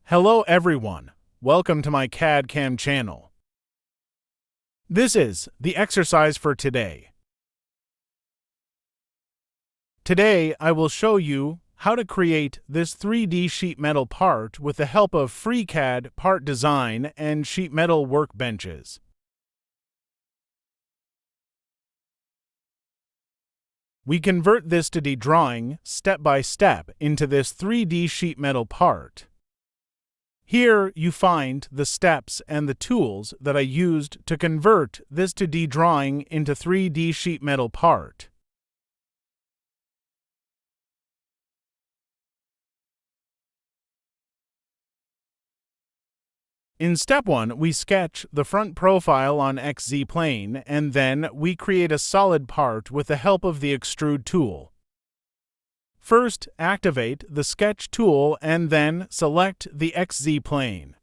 Hello everyone, welcome to my CAD/CAM channel. This is the exercise for today. Today I will show you how to create this 3D sheet metal part with the help of FreeCAD part design and sheet metal workbenches. We convert this 2D drawing step by step into this 3D sheet metal part. Here you find the steps and the tools that I used to convert this 2D drawing into 3D sheet metal part. In step 1, we sketch the front profile on XZ plane, and then we create a solid part with the help of the Extrude tool. First, activate the Sketch tool and then select the XZ plane.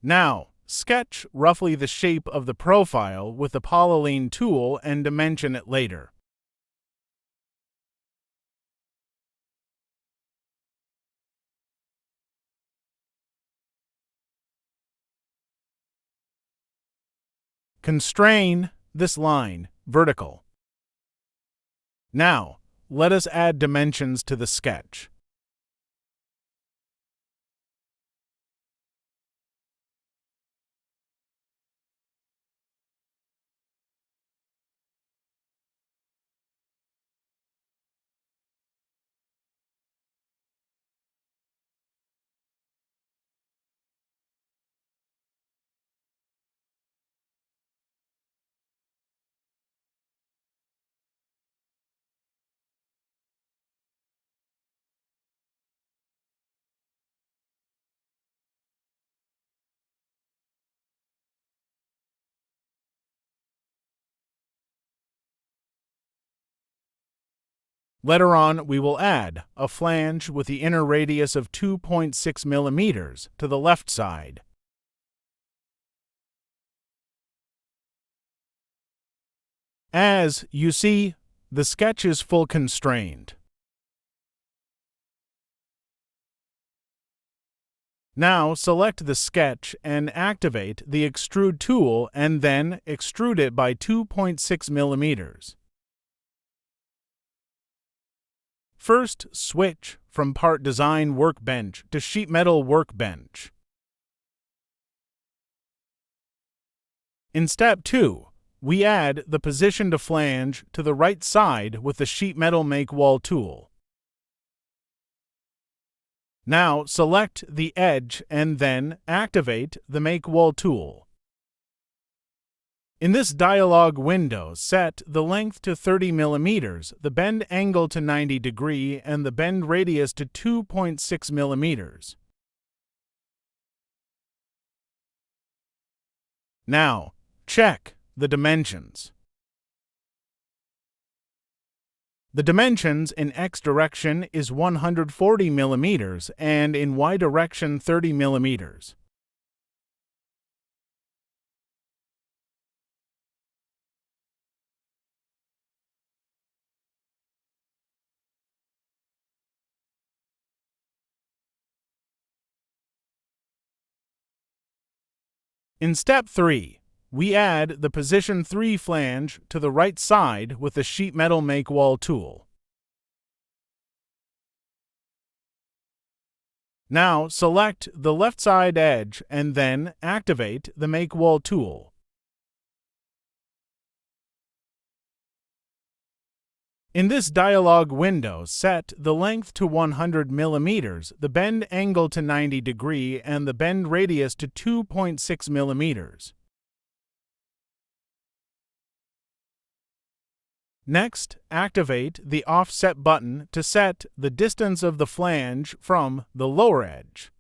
Now, sketch roughly the shape of the profile with the polyline tool and dimension it later. Constrain this line vertical. Now, let us add dimensions to the sketch. Later on, we will add a flange with the inner radius of 2.6 millimeters to the left side. As you see, the sketch is full constrained. Now select the sketch and activate the Extrude tool and then extrude it by 2.6 millimeters. First, switch from Part Design Workbench to Sheet Metal Workbench. In Step 2, we add the positioned flange to the right side with the Sheet Metal Make Wall tool. Now select the edge and then activate the Make Wall tool. In this dialog window, set the length to 30 millimeters, the bend angle to 90 degrees, and the bend radius to 2.6 millimeters. Now, check the dimensions. The dimensions in X direction is 140 millimeters and in Y direction 30 millimeters. In Step 3, we add the Position 3 flange to the right side with the Sheet Metal Make Wall tool. Now select the left side edge and then activate the Make Wall tool. In this dialog window, set the length to 100 millimeters, the bend angle to 90 degrees, and the bend radius to 2.6 millimeters. Next, activate the Offset button to set the distance of the flange from the lower edge.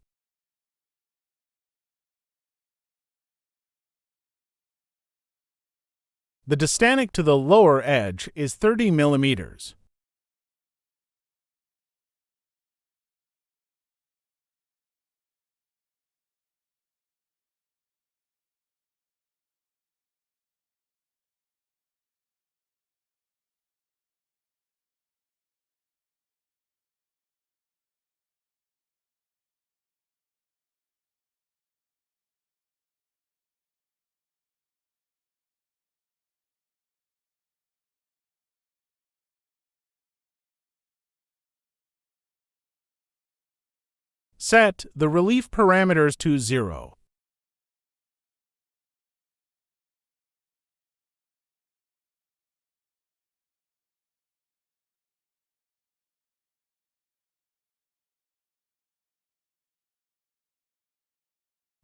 The distance to the lower edge is 30 millimeters. Set the relief parameters to 0.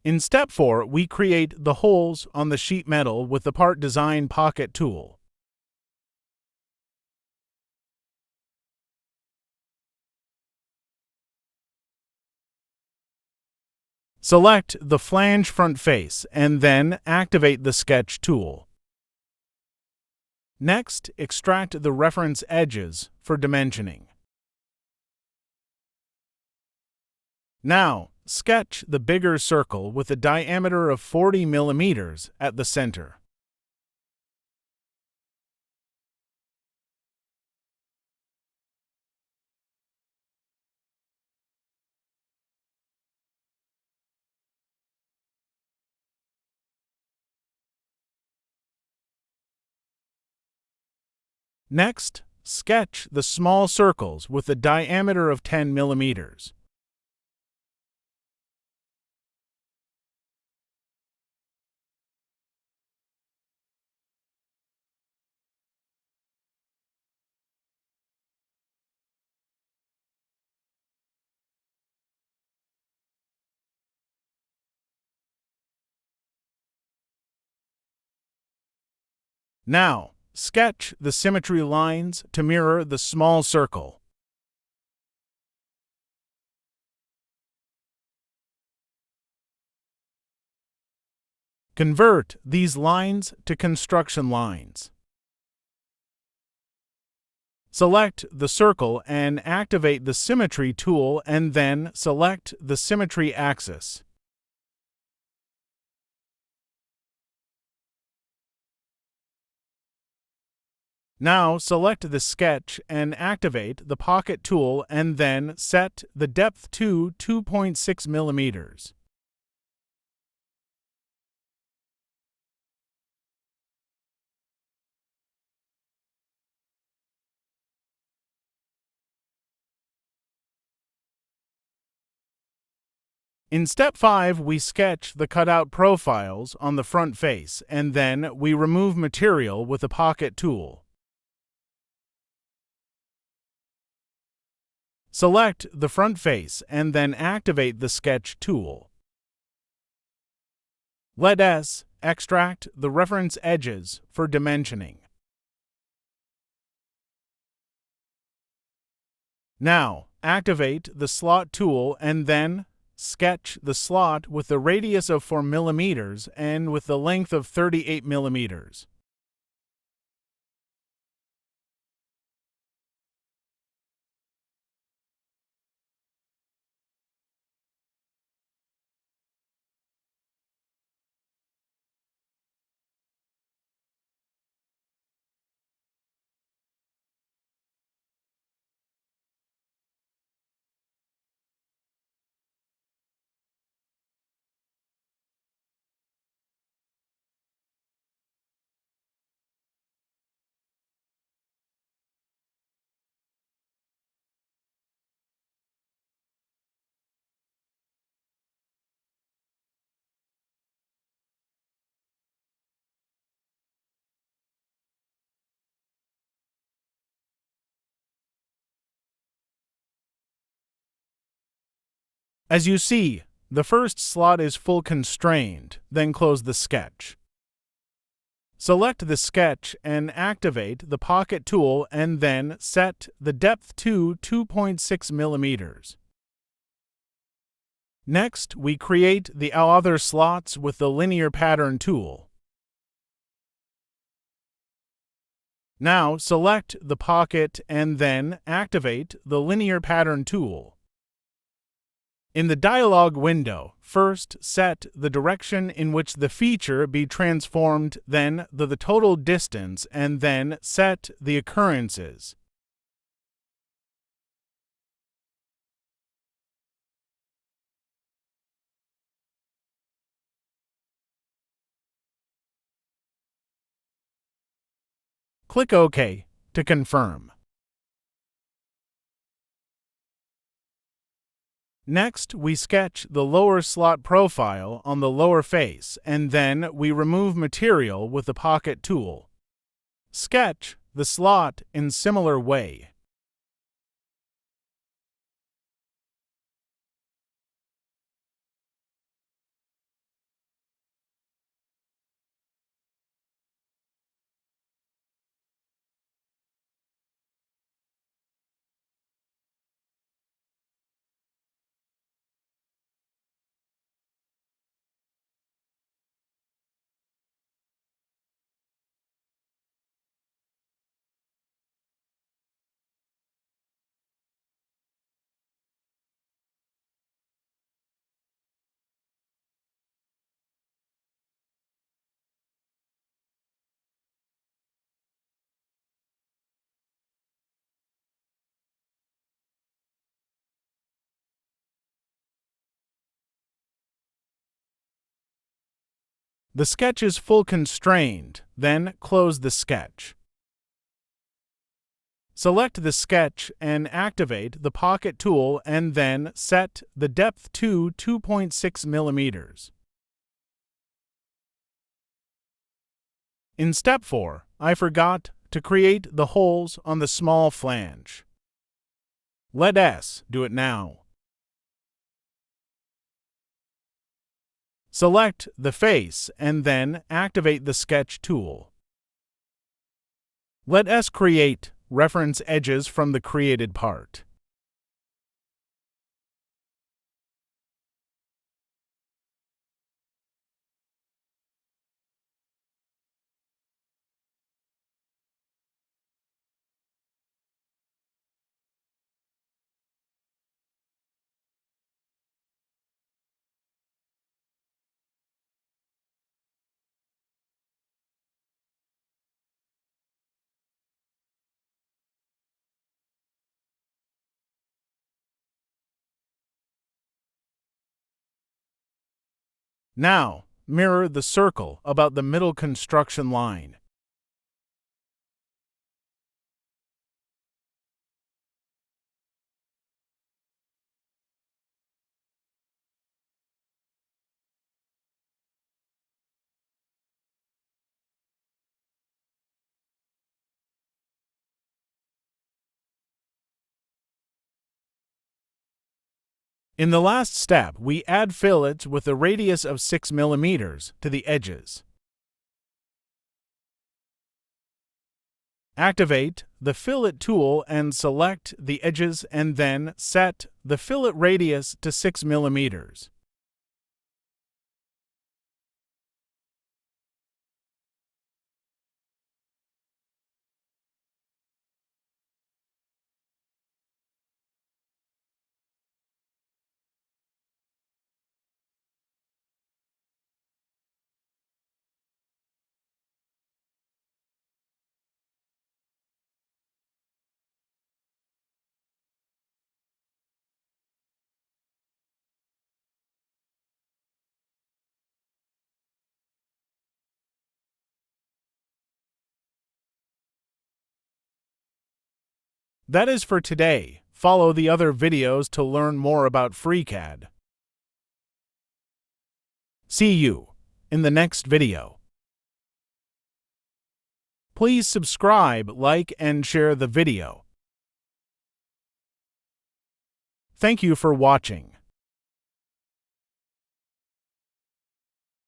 In step 4, we create the holes on the sheet metal with the Part Design Pocket tool. Select the flange front face and then activate the Sketch tool. Next, extract the reference edges for dimensioning. Now, sketch the bigger circle with a diameter of 40 mm at the center. Next, sketch the small circles with a diameter of 10 mm. Now, sketch the symmetry lines to mirror the small circle. Convert these lines to construction lines. Select the circle and activate the Symmetry tool and then select the Symmetry axis. Now select the sketch and activate the Pocket tool and then set the depth to 2.6 mm. In step 5, we sketch the cutout profiles on the front face and then we remove material with the Pocket tool. Select the front face and then activate the Sketch tool. Let us extract the reference edges for dimensioning. Now, activate the Slot tool and then sketch the slot with the radius of 4 mm and with the length of 38 mm. As you see, the first slot is full constrained, then close the sketch. Select the sketch and activate the Pocket tool and then set the depth to 2.6 mm. Next, we create the other slots with the Linear Pattern tool. Now select the Pocket and then activate the Linear Pattern tool. In the dialog window, first set the direction in which the feature be transformed, then the total distance, and then set the occurrences. Click OK to confirm. Next, we sketch the lower slot profile on the lower face, and then we remove material with the pocket tool. Sketch the slot in similar way. The sketch is full constrained, then close the sketch. Select the sketch and activate the pocket tool and then set the depth to 2.6 millimeters. In step 4, I forgot to create the holes on the small flange. Let us do it now. Select the face and then activate the sketch tool. Let us create reference edges from the created part. Now, mirror the circle about the middle construction line. In the last step, we add fillets with a radius of 6 millimeters to the edges. Activate the fillet tool and select the edges and then set the fillet radius to 6 millimeters. That is for today. Follow the other videos to learn more about FreeCAD. See you in the next video. Please subscribe, like, and share the video. Thank you for watching.